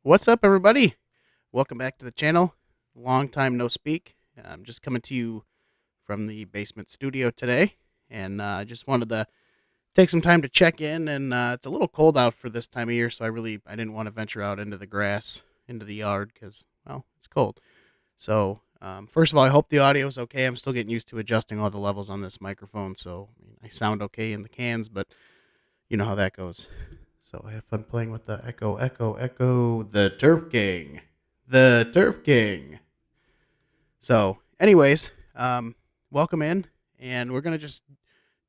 What's up, everybody? Welcome back to the channel. Long time no speak. I'm just coming to you from the basement studio today, and I just wanted to take some time to check in. And it's a little cold out for this time of year, so I didn't want to venture out into the grass, into the yard, because it's cold. So first of all, I hope the audio is okay. I'm still getting used to adjusting all the levels on this microphone, so I sound okay in the cans, but you know how that goes. So I have fun playing with the echo, echo, echo, the Turf King. The Turf King. So, anyways, welcome in, and we're going to just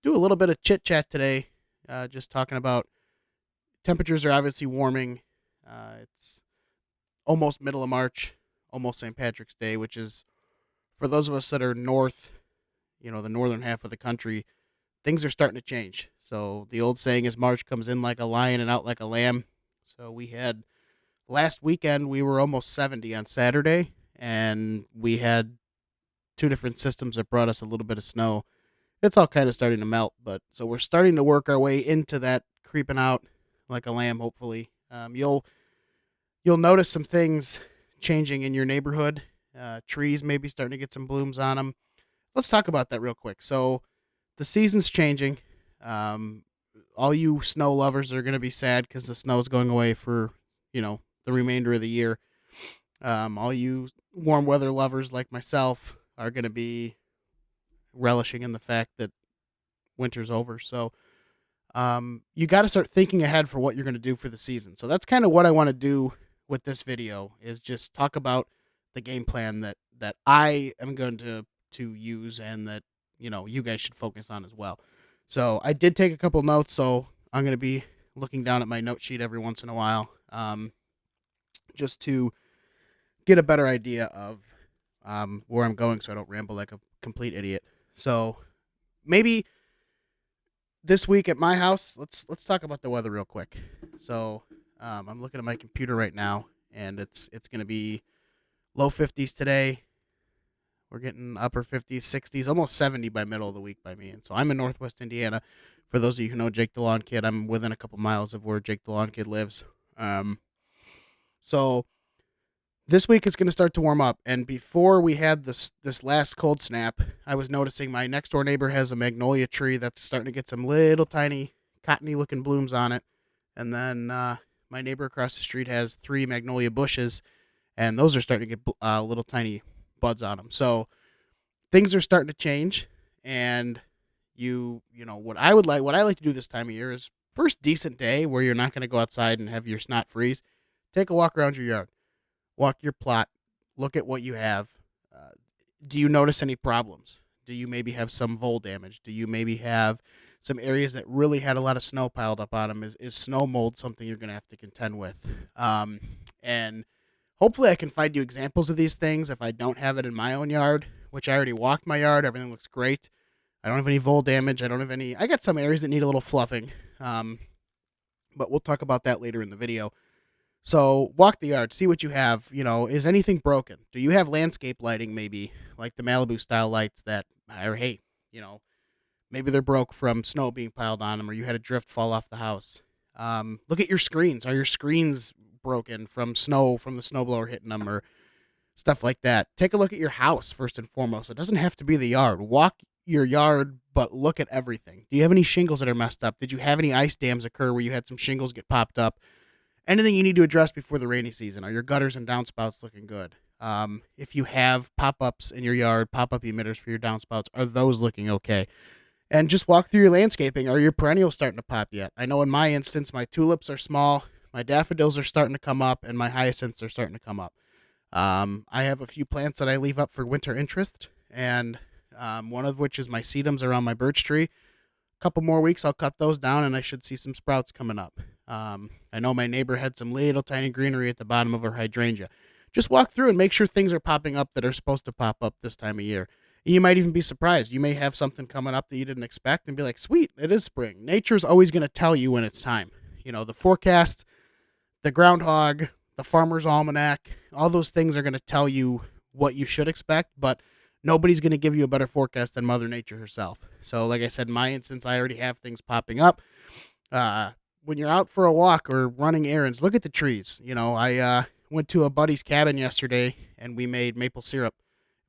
do a little bit of chit chat today, just talking about temperatures are obviously warming. It's almost middle of March, almost St. Patrick's Day, which is, for those of us that are north, the northern half of the country, things are starting to change. So the old saying is March comes in like a lion and out like a lamb. So we had last weekend, we were almost 70 on Saturday, and we had two different systems that brought us a little bit of snow. It's all kind of starting to melt, but so we're starting to work our way into that creeping out like a lamb. Hopefully, you'll notice some things changing in your neighborhood. Trees maybe starting to get some blooms on them. Let's talk about that real quick. So the season's changing. Um, all you snow lovers are going to be sad because the snow's going away for the remainder of the year. All you warm weather lovers like myself are going to be relishing in the fact that winter's over. So you got to start thinking ahead for what you're going to do for the season. So that's kind of what I want to do with this video, is just talk about the game plan that I am going to use, and that you guys should focus on as well. So I did take a couple notes, so I'm going to be looking down at my note sheet every once in a while, just to get a better idea of where I'm going, so I don't ramble like a complete idiot. So maybe this week at my house, let's talk about the weather real quick. So I'm looking at my computer right now, and it's going to be low 50s today. We're getting upper 50s, 60s, almost 70 by middle of the week by me. And so I'm in Northwest Indiana. For those of you who know Jake the Lawn Kid, I'm within a couple miles of where Jake the Lawn Kid lives. So this week it's going to start to warm up. And before we had this last cold snap, I was noticing my next door neighbor has a magnolia tree that's starting to get some little tiny cottony looking blooms on it. And then my neighbor across the street has 3 magnolia bushes, and those are starting to get little tiny buds on them. So things are starting to change, and what I like to do this time of year is, first decent day where you're not going to go outside and have your snot freeze, take a walk around your yard, walk your plot, look at what you have. Do you notice any problems? Do you maybe have some vole damage? Do you maybe have some areas that really had a lot of snow piled up on them? Is snow mold something you're going to have to contend with? And hopefully I can find you examples of these things if I don't have it in my own yard, which I already walked my yard. Everything looks great. I don't have any vole damage. I got some areas that need a little fluffing. But we'll talk about that later in the video. So walk the yard, see what you have. Is anything broken? Do you have landscape lighting, maybe like the Malibu style lights that, or hey, maybe they're broke from snow being piled on them, or you had a drift fall off the house. Look at your screens. Are your screens broken from the snowblower hitting them, or stuff like that? Take a look at your house first and foremost. It doesn't have to be the yard. Walk your yard, but look at everything. Do you have any shingles that are messed up? Did you have any ice dams occur where you had some shingles get popped up? Anything you need to address before the rainy season? Are your gutters and downspouts looking good? If you have pop-ups in your yard, pop-up emitters for your downspouts, are those looking okay? And just walk through your landscaping. Are your perennials starting to pop yet? I know in my instance, my tulips are small, my daffodils are starting to come up, and my hyacinths are starting to come up. I have a few plants that I leave up for winter interest, and one of which is my sedums around my birch tree. A couple more weeks, I'll cut those down, and I should see some sprouts coming up. I know my neighbor had some little tiny greenery at the bottom of her hydrangea. Just walk through and make sure things are popping up that are supposed to pop up this time of year. You might even be surprised. You may have something coming up that you didn't expect and be like, sweet, it is spring. Nature's always going to tell you when it's time. The forecast, the groundhog, the farmer's almanac, all those things are going to tell you what you should expect, but nobody's going to give you a better forecast than Mother Nature herself. So like I said, in my instance, I already have things popping up. when you're out for a walk or running errands, look at the trees. I went to a buddy's cabin yesterday and we made maple syrup.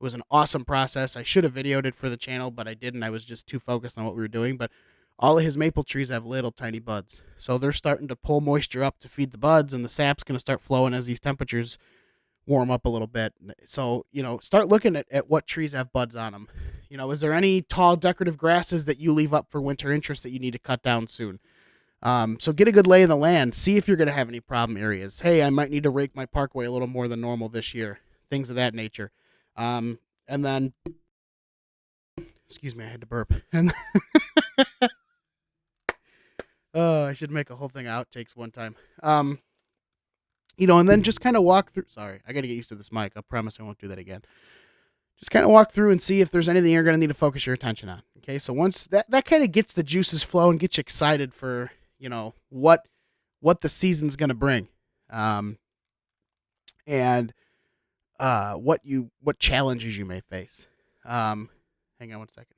It was an awesome process. I should have videoed it for the channel, but I didn't. I was just too focused on what we were doing. But all of his maple trees have little tiny buds. So they're starting to pull moisture up to feed the buds, and the sap's going to start flowing as these temperatures warm up a little bit. So, start looking at what trees have buds on them. Is there any tall decorative grasses that you leave up for winter interest that you need to cut down soon? So get a good lay of the land. See if you're going to have any problem areas. Hey, I might need to rake my parkway a little more than normal this year. Things of that nature. And then, excuse me, I had to burp. And I should make a whole thing of outtakes one time. And then just kind of walk through. Sorry, I got to get used to this mic. I promise I won't do that again. Just kind of walk through and see if there's anything you're going to need to focus your attention on. Okay, so once that kind of gets the juices flowing, gets you excited for, what the season's going to bring. And what challenges you may face. Hang on one second.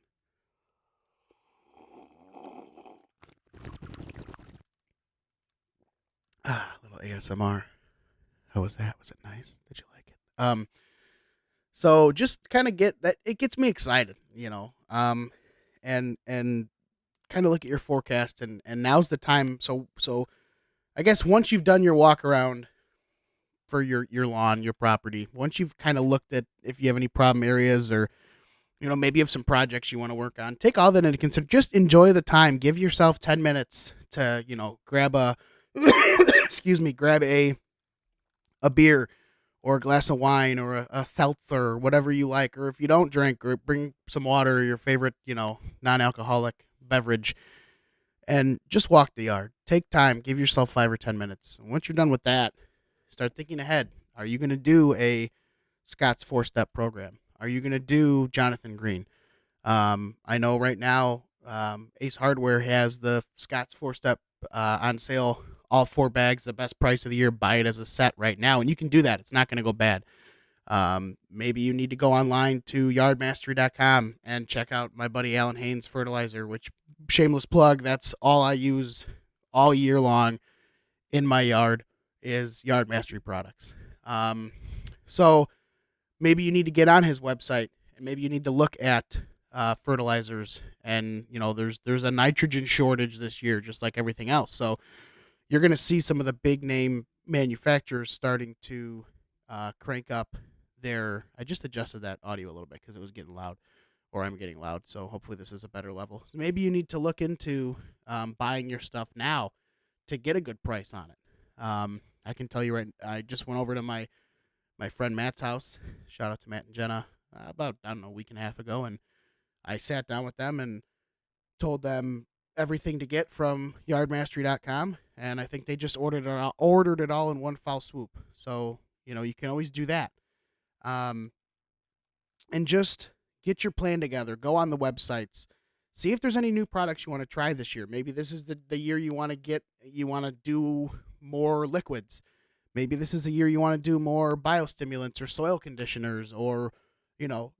Little ASMR. How was that? Was it nice? Did you like it? So just kind of get that. It gets me excited, and kind of look at your forecast, and now's the time. So I guess once you've done your walk around for your lawn, your property, once you've kind of looked at if you have any problem areas, or maybe you have some projects you want to work on, take all that into consideration. Just enjoy the time. Give yourself 10 minutes to grab a excuse me, grab a beer or a glass of wine or a seltzer or whatever you like, or if you don't drink, or bring some water or your favorite non-alcoholic beverage, and just walk the yard. Take time. Give yourself 5 or 10 minutes. And once you're done with that, start thinking ahead. Are you going to do a Scott's 4-step program? Are you going to do Jonathan Green? I know right now Ace Hardware has the Scott's 4-step on sale. All 4 bags, the best price of the year. Buy it as a set right now, and you can do that. It's not going to go bad. Maybe you need to go online to yardmastery.com and check out my buddy Alan Haynes fertilizer, which, shameless plug, that's all I use all year long in my yard is Yard Mastery products. So maybe you need to get on his website, and maybe you need to look at fertilizers, and there's a nitrogen shortage this year, just like everything else. So you're going to see some of the big name manufacturers starting to crank up their. I just adjusted that audio a little bit because it was getting loud, or I'm getting loud. So hopefully this is a better level. So maybe you need to look into buying your stuff now to get a good price on it. I can tell you right. I just went over to my friend Matt's house. Shout out to Matt and Jenna. About a week and a half ago, and I sat down with them and told them everything to get from yardmastery.com, and I think they just ordered it all in one foul swoop. So you can always do that, and just get your plan together. Go on the websites, see if there's any new products you want to try this year. Maybe this is the year you want to do more liquids. Maybe this is the year you want to do more biostimulants or soil conditioners, or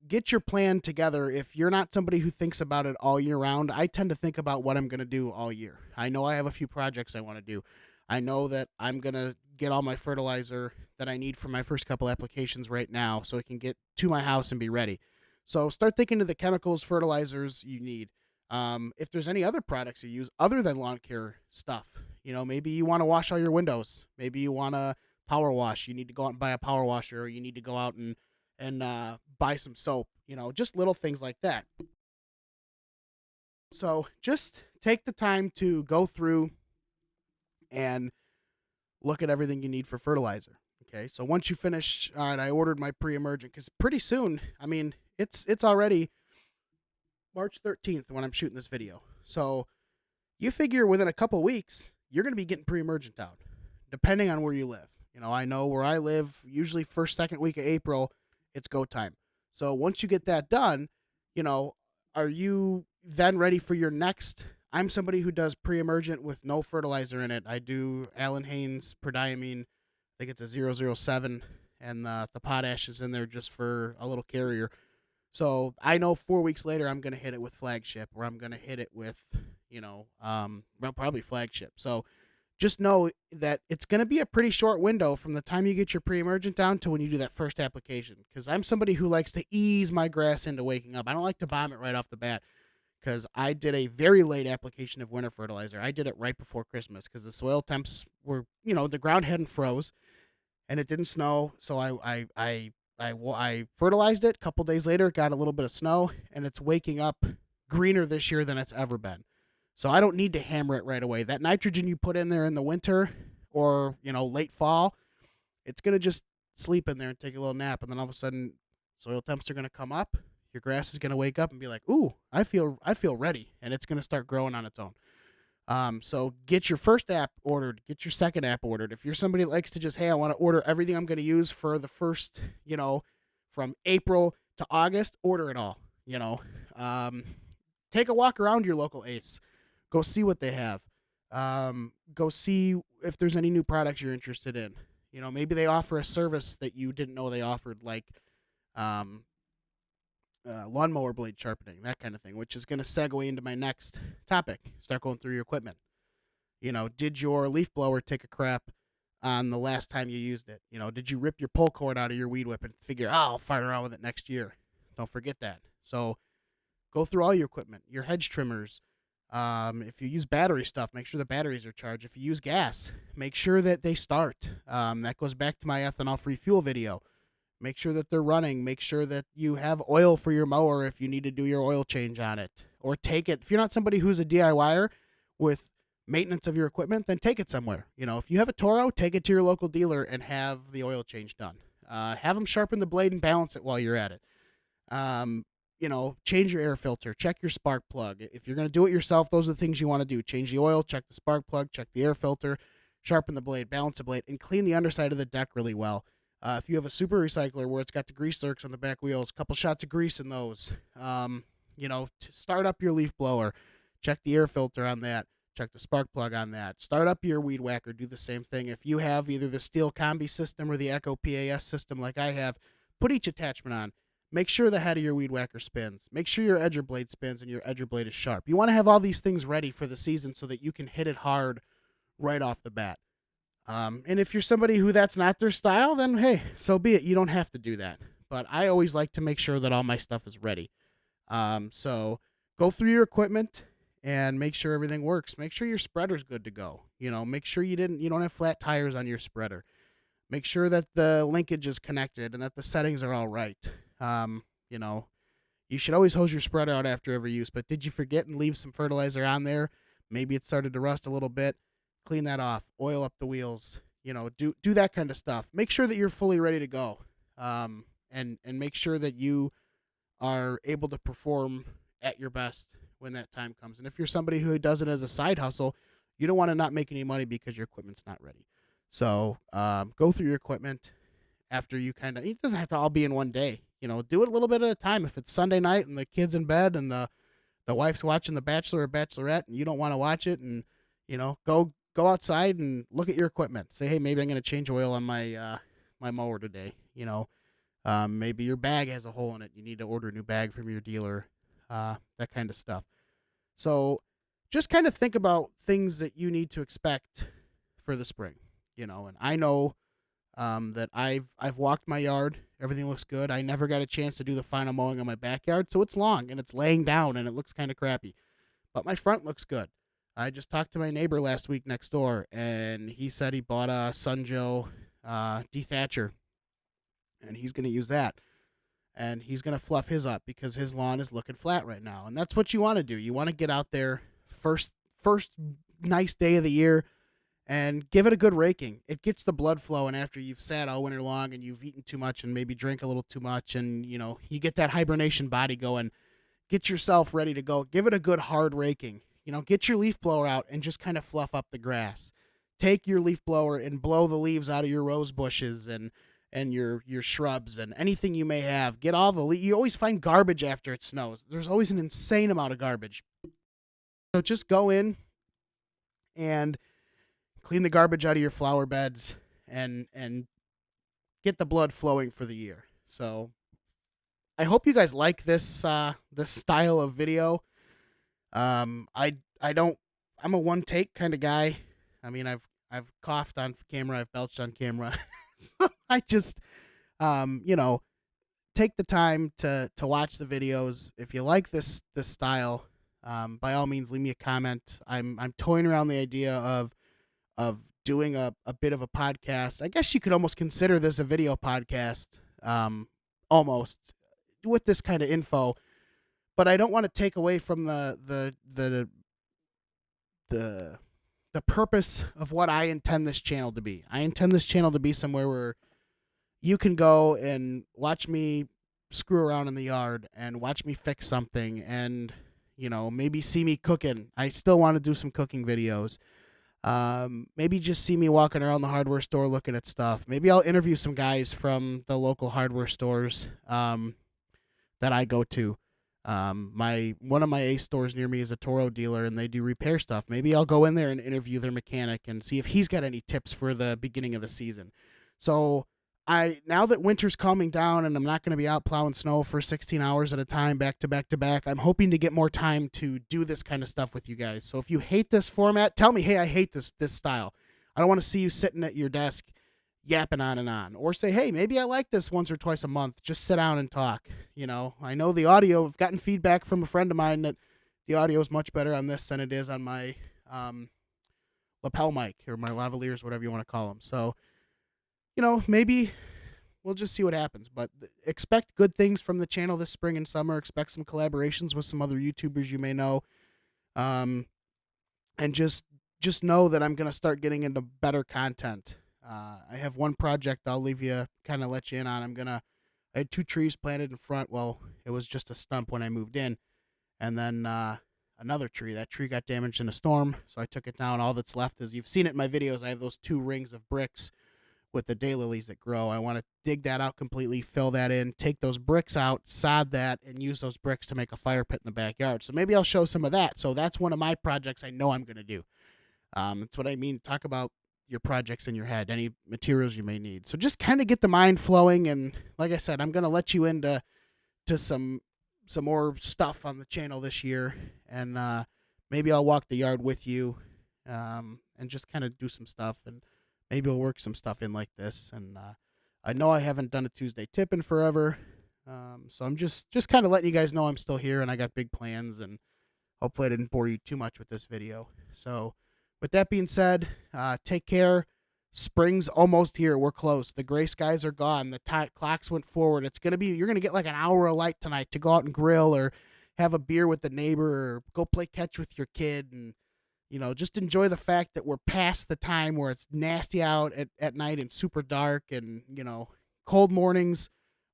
get your plan together. If you're not somebody who thinks about it all year round, I tend to think about what I'm going to do all year. I know I have a few projects I want to do. I know that I'm going to get all my fertilizer that I need for my first couple applications right now so I can get to my house and be ready. So start thinking of the chemicals, fertilizers you need. If there's any other products you use other than lawn care stuff, maybe you want to wash all your windows. Maybe you want to power wash. You need to go out and buy a power washer, or you need to go out and buy some soap, just little things like that. So just take the time to go through and look at everything you need for fertilizer. Okay, so once you finish, all right, I ordered my pre-emergent because pretty soon, it's already March 13th when I'm shooting this video. So you figure within a couple weeks, you're going to be getting pre-emergent out, depending on where you live. I know where I live, usually first, second week of April, it's go time. So once you get that done, are you then ready for your next? I'm somebody who does pre-emergent with no fertilizer in it. I do Alan Haynes prodiamine. I think it's a 007, and the potash is in there just for a little carrier. So I know 4 weeks later I'm going to hit it with flagship, or I'm going to hit it with, probably flagship. So just know that it's going to be a pretty short window from the time you get your pre-emergent down to when you do that first application. Because I'm somebody who likes to ease my grass into waking up. I don't like to bomb it right off the bat, because I did a very late application of winter fertilizer. I did it right before Christmas because the soil temps were, the ground hadn't froze and it didn't snow. So I fertilized it. A couple days later, got a little bit of snow, and it's waking up greener this year than it's ever been. So I don't need to hammer it right away. That nitrogen you put in there in the winter or, late fall, it's going to just sleep in there and take a little nap. And then all of a sudden, soil temps are going to come up. Your grass is going to wake up and be like, ooh, I feel ready. And it's going to start growing on its own. So get your first app ordered, get your second app ordered. If you're somebody that likes to just, hey, I want to order everything I'm going to use for the first, from April to August, order it all, take a walk around your local Ace, go see what they have. Go see if there's any new products you're interested in. Maybe they offer a service that you didn't know they offered, like, lawnmower blade sharpening, that kind of thing, which is going to segue into my next topic. Start going through your equipment. Did your leaf blower take a crap on the last time you used it? Did you rip your pull cord out of your weed whip and figure, I'll fight around with it next year? Don't forget that. So go through all your equipment, your hedge trimmers. If you use battery stuff, make sure the batteries are charged. If you use gas, make sure that they start. That goes back to my ethanol-free fuel video. Make sure that they're running. Make sure that you have oil for your mower if you need to do your oil change on it. Or take it. If you're not somebody who's a DIYer with maintenance of your equipment, then take it somewhere. If you have a Toro, take it to your local dealer and have the oil change done. Have them sharpen the blade and balance it while you're at it. Change your air filter. Check your spark plug. If you're going to do it yourself, those are the things you want to do. Change the oil, check the spark plug, check the air filter, sharpen the blade, balance the blade, and clean the underside of the deck really well. If you have a super recycler where it's got the grease zerks on the back wheels, a couple shots of grease in those. To start up your leaf blower, check the air filter on that, check the spark plug on that. Start up your weed whacker, do the same thing. If you have either the Steel Combi system or the Echo PAS system like I have, put each attachment on. Make sure the head of your weed whacker spins. Make sure your edger blade spins and your edger blade is sharp. You want to have all these things ready for the season so that you can hit it hard right off the bat. And if you're somebody who that's not their style, then hey, so be it. You don't have to do that. But I always like to make sure that all my stuff is ready. So go through your equipment and make sure everything works. Make sure your spreader's good to go. Make sure you don't have flat tires on your spreader. Make sure that the linkage is connected and that the settings are all right. You should always hose your spreader out after every use, but did you forget and leave some fertilizer on there? Maybe it started to rust a little bit. Clean that off, oil up the wheels, do that kind of stuff. Make sure that you're fully ready to go. And make sure that you are able to perform at your best when that time comes. And if you're somebody who does it as a side hustle, you don't want to not make any money because your equipment's not ready. So, go through your equipment after you it doesn't have to all be in one day. Do it a little bit at a time. If it's Sunday night and the kid's in bed and the wife's watching The Bachelor or Bachelorette and you don't want to watch it, and, go outside and look at your equipment. Say, hey, maybe I'm going to change oil on my my mower today. Maybe your bag has a hole in it. You need to order a new bag from your dealer. That kind of stuff. So just kind of think about things that you need to expect for the spring. And I know that I've walked my yard. Everything looks good. I never got a chance to do the final mowing on my backyard, so it's long and it's laying down and it looks kind of crappy. But my front looks good. I just talked to my neighbor last week next door, and he said he bought a Sunjoe dethatcher, and he's going to use that. And he's going to fluff his up because his lawn is looking flat right now. And that's what you want to do. You want to get out there first nice day of the year and give it a good raking. It gets the blood flowing after you've sat all winter long and you've eaten too much and maybe drank a little too much, and, you get that hibernation body going. Get yourself ready to go. Give it a good hard raking. Get your leaf blower out and just kind of fluff up the grass. Take your leaf blower and blow the leaves out of your rose bushes and your shrubs and anything you may have. Get all the you always find garbage after it snows. There's always an insane amount of garbage. So just go in and clean the garbage out of your flower beds and get the blood flowing for the year. So I hope you guys like this this style of video. I'm a one take kind of guy. I mean, I've I've coughed on camera. I've belched on camera. So I just, you know, take the time to watch the videos. If you like this style, by all means, leave me a comment. I'm toying around the idea of doing a bit of a podcast. I guess you could almost consider this a video podcast, almost with this kind of info. But I don't want to take away from the the purpose of what I intend this channel to be. I intend this channel to be somewhere where you can go and watch me screw around in the yard and watch me fix something and maybe see me cooking. I still want to do some cooking videos. Maybe just see me walking around the hardware store looking at stuff. Maybe I'll interview some guys from the local hardware stores that I go to. My one of my Ace stores near me is a Toro dealer, and they do repair stuff. Maybe I'll go in there and interview their mechanic and see if he's got any tips for the beginning of the season. So now that winter's calming down and I'm not going to be out plowing snow for 16 hours at a time, back to back to back, I'm hoping to get more time to do this kind of stuff with you guys. So if you hate this format, tell me, hey, I hate this style. I don't want to see you sitting at your desk yapping on and on. Or say, hey, maybe I like this once or twice a month. Just sit down and talk. I know the audio, I've gotten feedback from a friend of mine that the audio is much better on this than it is on my lapel mic or my lavaliers, whatever you want to call them. So, maybe we'll just see what happens. But expect good things from the channel this spring and summer. Expect some collaborations with some other YouTubers you may know. And just know that I'm going to start getting into better content. I have one project I'll let you in on. I had 2 trees planted in front. Well, it was just a stump when I moved in. And then another tree. That tree got damaged in a storm, so I took it down. All that's left is, you've seen it in my videos, I have those 2 rings of bricks with the daylilies that grow. I want to dig that out completely, fill that in, take those bricks out, sod that, and use those bricks to make a fire pit in the backyard. So maybe I'll show some of that. So that's one of my projects I know I'm going to do. That's what I mean. Talk about your projects in your head, any materials you may need. So just kind of get the mind flowing. And like I said, I'm going to let you into some more stuff on the channel this year. And maybe I'll walk the yard with you and just kind of do some stuff. And maybe we'll work some stuff in like this. And I know I haven't done a Tuesday tip in forever. So I'm just kind of letting you guys know I'm still here and I got big plans. And hopefully I didn't bore you too much with this video. So with that being said, take care. Spring's almost here. We're close. The gray skies are gone. The clocks went forward. You're going to get like an hour of light tonight to go out and grill or have a beer with the neighbor or go play catch with your kid. And, just enjoy the fact that we're past the time where it's nasty out at night and super dark and, cold mornings,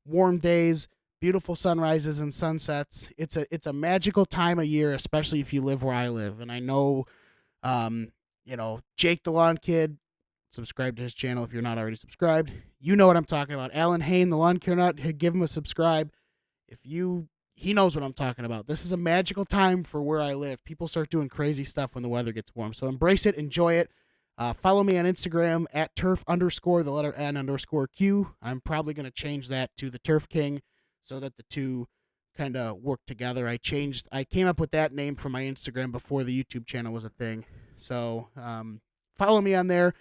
warm days, beautiful sunrises and sunsets. It's a magical time of year, especially if you live where I live. And I know, Jake the Lawn Kid, subscribe to his channel if you're not already subscribed. You know what I'm talking about. Alan Hain, the Lawn Care Nut, give him a subscribe. He knows what I'm talking about. This is a magical time for where I live. People start doing crazy stuff when the weather gets warm. So embrace it, enjoy it. Follow me on Instagram at turf_the letter N_Q. I'm probably going to change that to the Turf King so that the two kind of work together. I came up with that name for my Instagram before the YouTube channel was a thing. So follow me on there,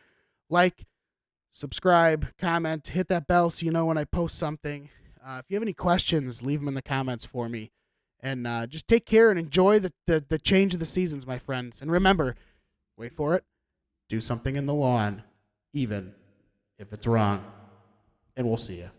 like, subscribe, comment, hit that bell so you know when I post something. If you have any questions, leave them in the comments for me. And just take care and enjoy the change of the seasons, my friends. And remember, wait for it, do something in the lawn, even if it's wrong. And we'll see you.